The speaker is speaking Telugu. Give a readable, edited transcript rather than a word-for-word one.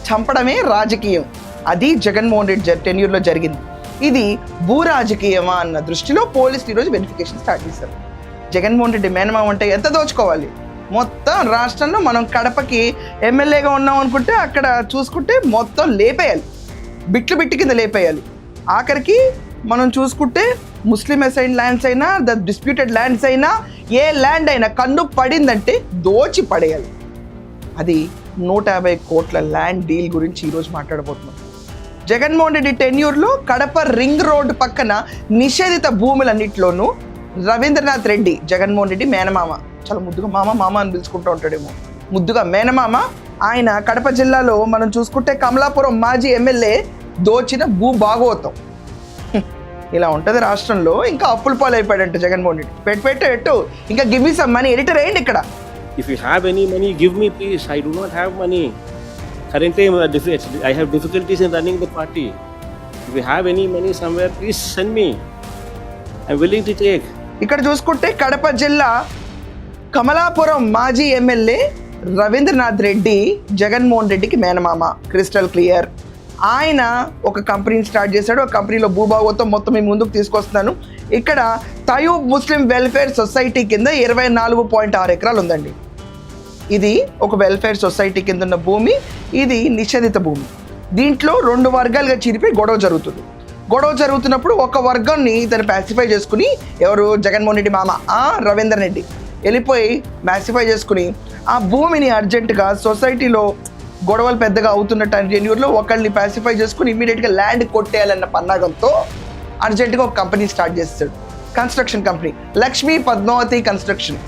చంపడమే రాజకీయం. అది జగన్మోహన్ రెడ్డి టెన్యూర్లో జరిగింది. ఇది భూ రాజకీయమా అన్న దృష్టిలో పోలీసులు ఈరోజు వెరిఫికేషన్ స్టార్ట్ చేశారు. జగన్మోహన్ రెడ్డి మేనమామ అంటే ఎంత దోచుకోవాలి? మొత్తం రాష్ట్రంలో మనం కడపకి ఎమ్మెల్యేగా ఉన్నాం అనుకుంటే అక్కడ చూసుకుంటే మొత్తం లేపేయాలి, బిట్లు బిట్టి కింద లేపేయాలి. ఆఖరికి మనం చూసుకుంటే ముస్లిం అసైన్ ల్యాండ్స్ అయినా, ద డిస్ప్యూటెడ్ ల్యాండ్స్ అయినా, ఏ ల్యాండ్ అయినా కన్ను పడిందంటే దోచి పడేయాలి. అది 150 కోట్ల ల్యాండ్ డీల్ గురించి ఈరోజు మాట్లాడబోతున్నాం. జగన్మోహన్ రెడ్డి టెన్యూర్లో కడప రింగ్ రోడ్డు పక్కన నిషేధిత భూములన్నింటిలోనూ రవీంద్రనాథ్ రెడ్డి, జగన్మోహన్ రెడ్డి మేనమామ, చాలా ముద్దుగా మామ అని పిలుచుకుంటూ ఉంటాడేమో, ముద్దుగా మేనమామ, ఆయన కడప జిల్లాలో మనం చూసుకుంటే కమలాపురం మాజీ ఎమ్మెల్యే దోచిన భూ భాగవతం. ఇలా ఉంటుంది రాష్ట్రంలో. ఇంకా అప్పుల పాలు అయిపోయాడంట జగన్మోహన్ రెడ్డి. పెట్టు ఇంకా give me some money. Editor ఏంటి ఇక్కడ? If you have any money, give me please. I do not have money. Currently, I have difficulties in running the party. If you have any money somewhere, please send me. I'm willing to take. ఇక్కడ చూసుకుంటే కడప జిల్లా కమలాపురం మాజీ ఎమ్మెల్యే రవీంద్రనాథ్ రెడ్డి జగన్మోహన్ రెడ్డికి మేనమామ, క్రిస్టల్ క్లియర్. ఆయన ఒక కంపెనీని స్టార్ట్ చేశాడు. ఆ కంపెనీలో భూభాగవతం మొత్తం మీ ముందుకు తీసుకొస్తున్నాను. ఇక్కడ తయూబ్ ముస్లిం వెల్ఫేర్ సొసైటీ కింద 24.6 ఎకరాలు ఉందండి. ఇది ఒక వెల్ఫేర్ సొసైటీ కింద ఉన్న భూమి. ఇది నిషేధిత భూమి. దీంట్లో 2 వర్గాలుగా చీరిపోయి గొడవ జరుగుతుంది. గొడవ జరుగుతున్నప్పుడు ఒక వర్గాన్ని ఇతను ప్యాసిఫై చేసుకుని, ఎవరు? జగన్మోహన్ రెడ్డి మామ రవీంద్ర రెడ్డి వెళ్ళిపోయి మ్యాసిఫై చేసుకుని ఆ భూమిని అర్జెంటుగా సొసైటీలో గొడవలు పెద్దగా అవుతున్న టెన్యూర్లో ఒకళ్ళని ప్యాసిఫై చేసుకుని ఇమ్మీడియట్గా ల్యాండ్ కొట్టేయాలన్న పన్నాగంతో అర్జెంటుగా ఒక కంపెనీ స్టార్ట్ చేస్తాడు, construction company, Lakshmi Padmavathi construction.